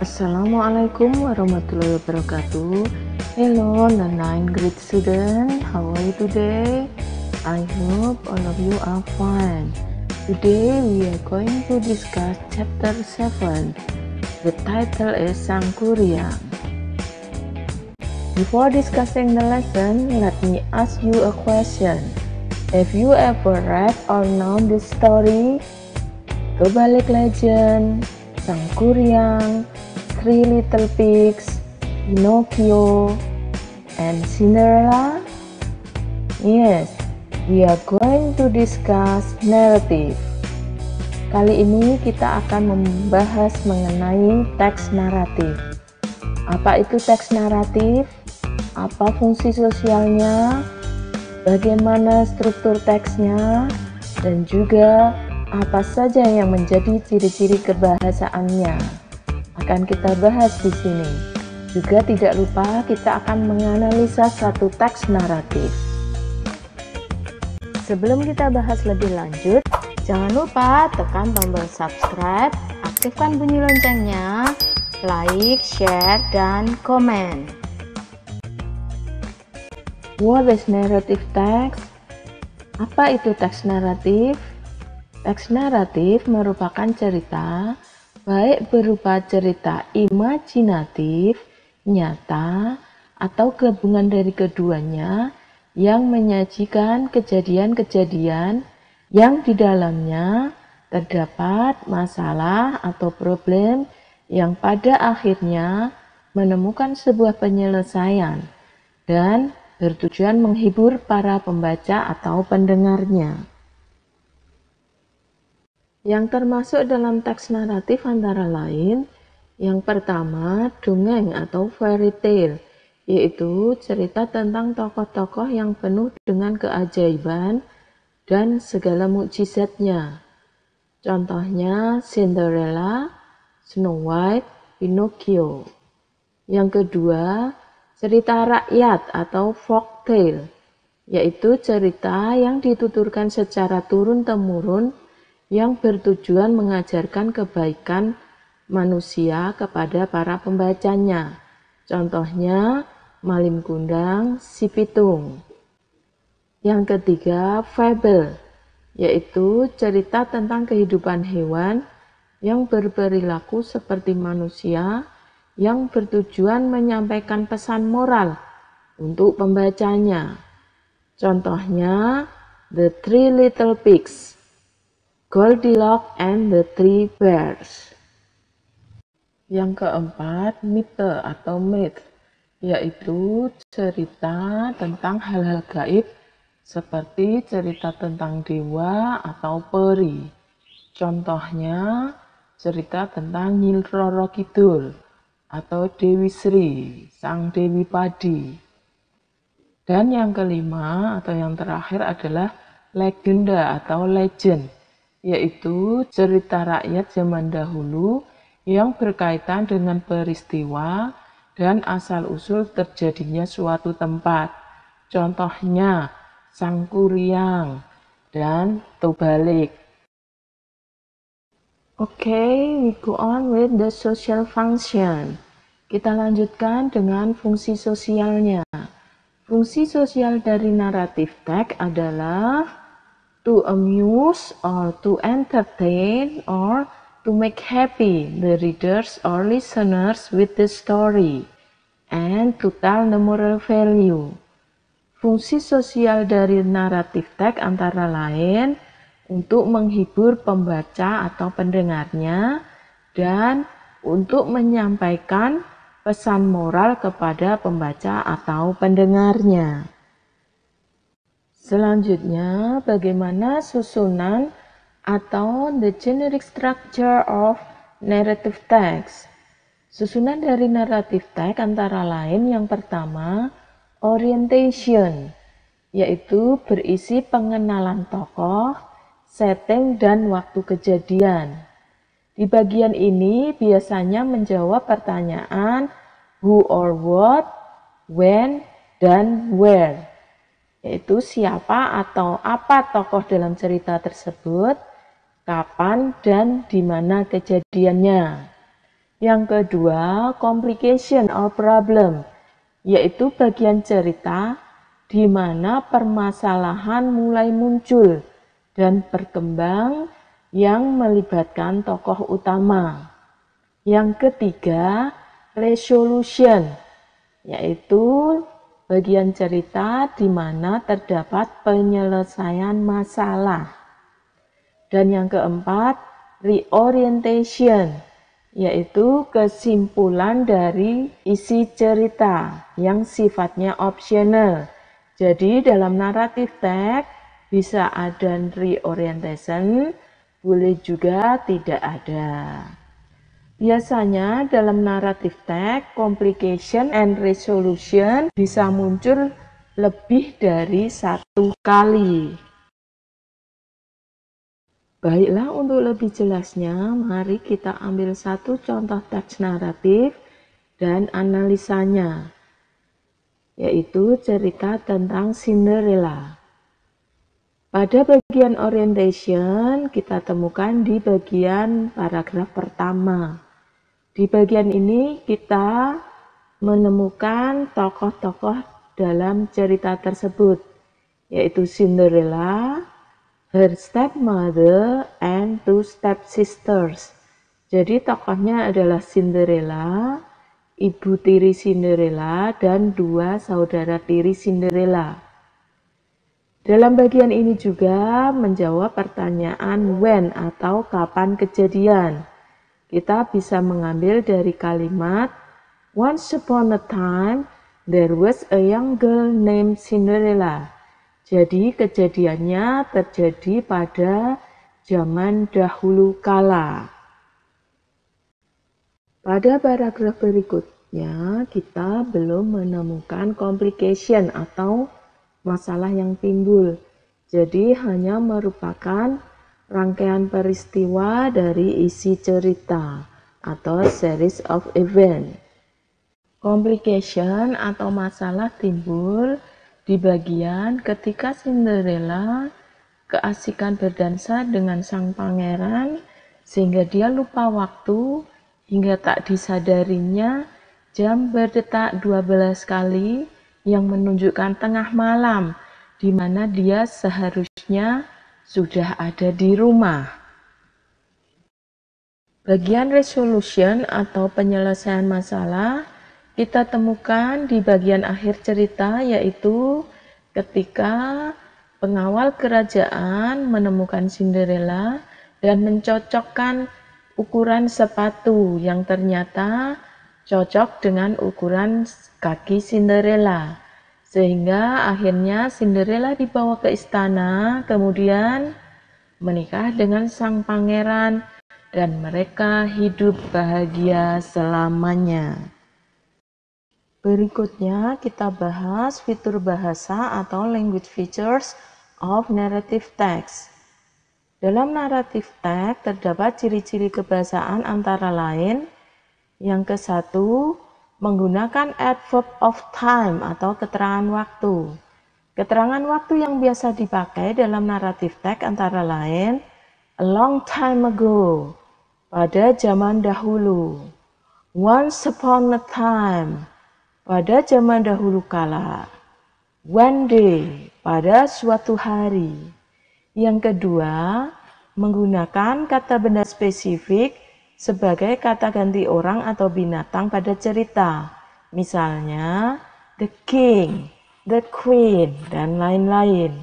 Assalamualaikum warahmatullahi wabarakatuh. Hello, the 9th grade student. How are you today? I hope all of you are fine. Today we are going to discuss chapter 7. The title is Sangkuriang. Before discussing the lesson, let me ask you a question. Have you ever read or known this story? Kebalik Legend, Sangkuriang, Three Little Pigs, Pinocchio, and Cinderella? Yes, we are going to discuss narrative. Kali ini kita akan membahas mengenai teks naratif. Apa itu teks naratif? Apa fungsi sosialnya? Bagaimana struktur teksnya? Dan juga apa saja yang menjadi ciri-ciri kebahasaannya akan kita bahas di sini. Juga tidak lupa kita akan menganalisa satu teks naratif. Sebelum kita bahas lebih lanjut, jangan lupa tekan tombol subscribe, aktifkan bunyi loncengnya, like, share, dan komen. What is narrative text? Apa itu teks naratif? Teks naratif merupakan cerita, baik berupa cerita imajinatif, nyata, atau gabungan dari keduanya yang menyajikan kejadian-kejadian yang di dalamnya terdapat masalah atau problem yang pada akhirnya menemukan sebuah penyelesaian dan bertujuan menghibur para pembaca atau pendengarnya. Yang termasuk dalam teks naratif antara lain, yang pertama dongeng atau fairy tale, yaitu cerita tentang tokoh-tokoh yang penuh dengan keajaiban dan segala mukjizatnya. Contohnya Cinderella, Snow White, Pinocchio. Yang kedua, cerita rakyat atau folk tale, yaitu cerita yang dituturkan secara turun-temurun yang bertujuan mengajarkan kebaikan manusia kepada para pembacanya. Contohnya, Malin Kundang, Si Pitung. Yang ketiga, fable, yaitu cerita tentang kehidupan hewan yang berperilaku seperti manusia yang bertujuan menyampaikan pesan moral untuk pembacanya. Contohnya, The Three Little Pigs, Goldilocks and the Three Bears. Yang keempat, mite atau myth, yaitu cerita tentang hal-hal gaib seperti cerita tentang dewa atau peri. Contohnya, cerita tentang Nyi Roro Kidul atau Dewi Sri, Sang Dewi Padi. Dan yang kelima atau yang terakhir adalah legenda atau legend, yaitu cerita rakyat zaman dahulu yang berkaitan dengan peristiwa dan asal-usul terjadinya suatu tempat. Contohnya Sangkuriang dan Tobalik. Okay, we go on with the social function. Kita lanjutkan dengan fungsi sosialnya. Fungsi sosial dari naratif teks adalah to amuse or to entertain or to make happy the readers or listeners with the story and to tell the moral value. Fungsi sosial dari naratif teks antara lain untuk menghibur pembaca atau pendengarnya dan untuk menyampaikan pesan moral kepada pembaca atau pendengarnya. Selanjutnya, bagaimana susunan atau the generic structure of narrative text? Susunan dari naratif teks antara lain yang pertama, orientation, yaitu berisi pengenalan tokoh, setting, dan waktu kejadian. Di bagian ini biasanya menjawab pertanyaan who or what, when, dan where, yaitu siapa atau apa tokoh dalam cerita tersebut, kapan dan di mana kejadiannya. Yang kedua, complication or problem, yaitu bagian cerita di mana permasalahan mulai muncul dan berkembang yang melibatkan tokoh utama. Yang ketiga, resolution, yaitu bagian cerita di mana terdapat penyelesaian masalah. Dan yang keempat, reorientation, yaitu kesimpulan dari isi cerita yang sifatnya opsional. Jadi dalam naratif teks bisa ada reorientation, boleh juga tidak ada. Biasanya dalam naratif teks, complication and resolution bisa muncul lebih dari satu kali. Baiklah, untuk lebih jelasnya, mari kita ambil satu contoh teks naratif dan analisanya, yaitu cerita tentang Cinderella. Pada bagian orientation, kita temukan di bagian paragraf pertama. Di bagian ini kita menemukan tokoh-tokoh dalam cerita tersebut, yaitu Cinderella, her stepmother, and two stepsisters. Jadi tokohnya adalah Cinderella, ibu tiri Cinderella, dan dua saudara tiri Cinderella. Dalam bagian ini juga menjawab pertanyaan when atau kapan kejadian. Kita bisa mengambil dari kalimat once upon a time there was a young girl named Cinderella. Jadi kejadiannya terjadi pada zaman dahulu kala. Pada paragraf berikutnya kita belum menemukan complication atau masalah yang timbul. Jadi hanya merupakan rangkaian peristiwa dari isi cerita atau series of event. Complication atau masalah timbul di bagian ketika Cinderella keasikan berdansa dengan sang pangeran sehingga dia lupa waktu hingga tak disadarinya jam berdetak 12 kali yang menunjukkan tengah malam di mana dia seharusnya sudah ada di rumah. Bagian resolution atau penyelesaian masalah kita temukan di bagian akhir cerita, yaitu ketika pengawal kerajaan menemukan Cinderella dan mencocokkan ukuran sepatu yang ternyata cocok dengan ukuran kaki Cinderella. Sehingga akhirnya Cinderella dibawa ke istana, kemudian menikah dengan sang pangeran dan mereka hidup bahagia selamanya. Berikutnya kita bahas fitur bahasa atau language features of narrative text. Dalam narrative text terdapat ciri-ciri kebahasaan antara lain yang ke-1, menggunakan adverb of time atau keterangan waktu. Keterangan waktu yang biasa dipakai dalam narrative text antara lain a long time ago, pada zaman dahulu, once upon a time, pada zaman dahulu kala, one day, pada suatu hari. Yang kedua, menggunakan kata benda spesifik sebagai kata ganti orang atau binatang pada cerita. Misalnya, the king, the queen, dan lain-lain.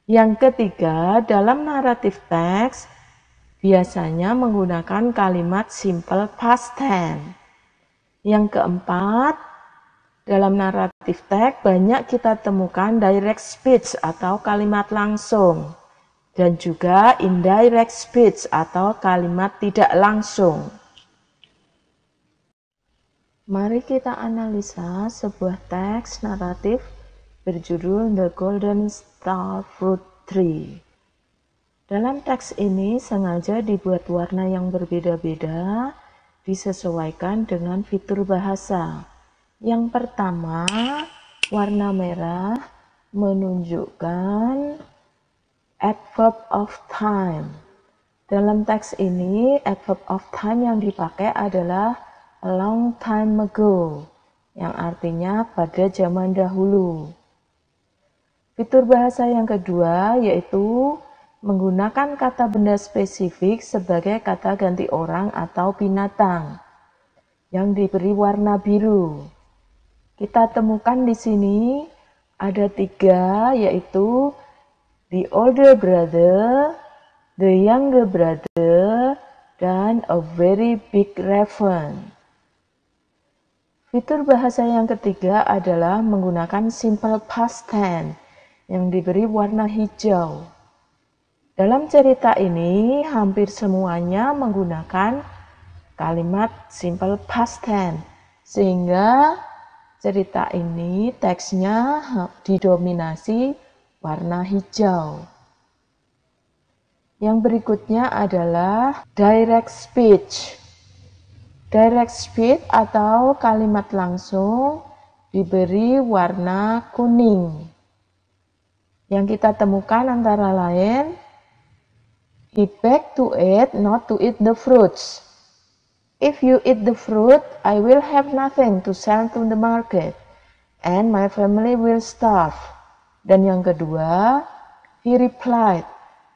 Yang ketiga, dalam naratif teks, biasanya menggunakan kalimat simple past tense. Yang keempat, dalam naratif teks banyak kita temukan direct speech atau kalimat langsung dan juga indirect speech atau kalimat tidak langsung. Mari kita analisa sebuah teks naratif berjudul The Golden Star Fruit Tree. Dalam teks ini sengaja dibuat warna yang berbeda-beda disesuaikan dengan fitur bahasa. Yang pertama, warna merah menunjukkan adverb of time. Dalam teks ini, adverb of time yang dipakai adalah a long time ago, yang artinya pada zaman dahulu. Fitur bahasa yang kedua yaitu menggunakan kata benda spesifik sebagai kata ganti orang atau binatang yang diberi warna biru. Kita temukan di sini ada 3, yaitu the older brother, the younger brother, dan a very big raven. Fitur bahasa yang ketiga adalah menggunakan simple past tense yang diberi warna hijau. Dalam cerita ini, hampir semuanya menggunakan kalimat simple past tense, sehingga cerita ini teksnya didominasi warna hijau. Yang berikutnya adalah direct speech. Direct speech atau kalimat langsung diberi warna kuning. Yang kita temukan antara lain, he begged to eat, not to eat the fruits. If you eat the fruit, I will have nothing to sell to the market, and my family will starve. Dan yang kedua, he replied,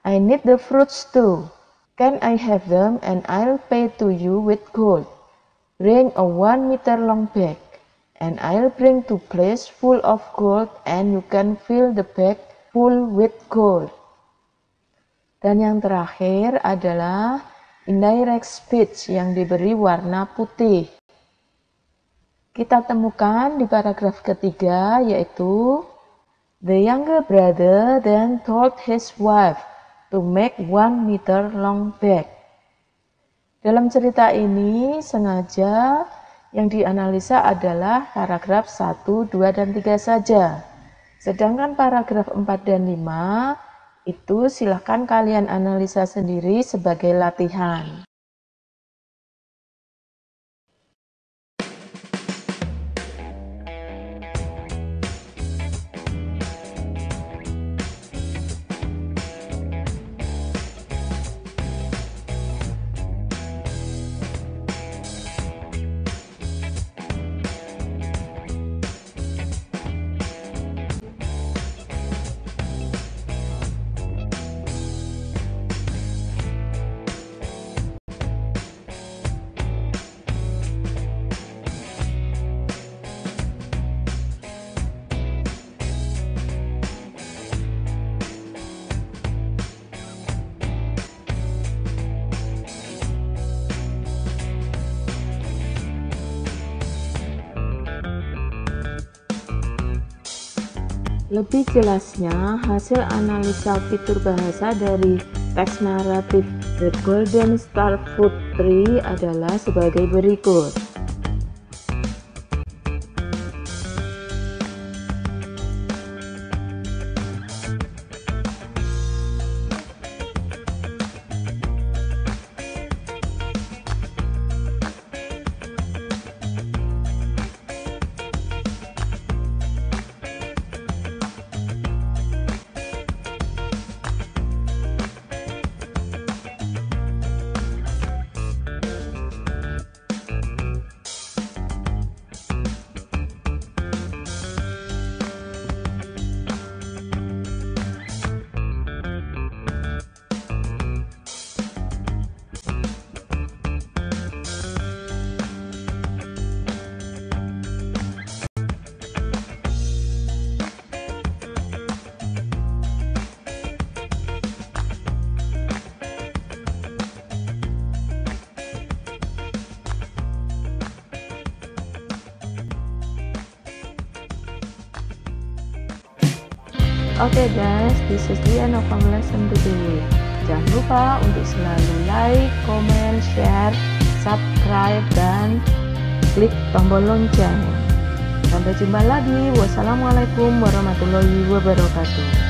I need the fruits too. Can I have them and I'll pay to you with gold. Bring a 1 meter long bag, and I'll bring 2 plates full of gold, and you can fill the bag full with gold. Dan yang terakhir adalah indirect speech yang diberi warna putih. Kita temukan di paragraf ketiga yaitu the younger brother then told his wife to make 1 meter long bag. Dalam cerita ini sengaja yang dianalisa adalah paragraf 1, 2, dan 3 saja. Sedangkan paragraf 4 dan 5 itu silahkan kalian analisa sendiri sebagai latihan. Lebih jelasnya, hasil analisa fitur bahasa dari teks naratif The Golden Star Fruit Tree adalah sebagai berikut. Oke guys, this is the end of our lesson today. Jangan lupa untuk selalu like, comment, share, subscribe, dan klik tombol lonceng. Sampai jumpa lagi. Wassalamualaikum warahmatullahi wabarakatuh.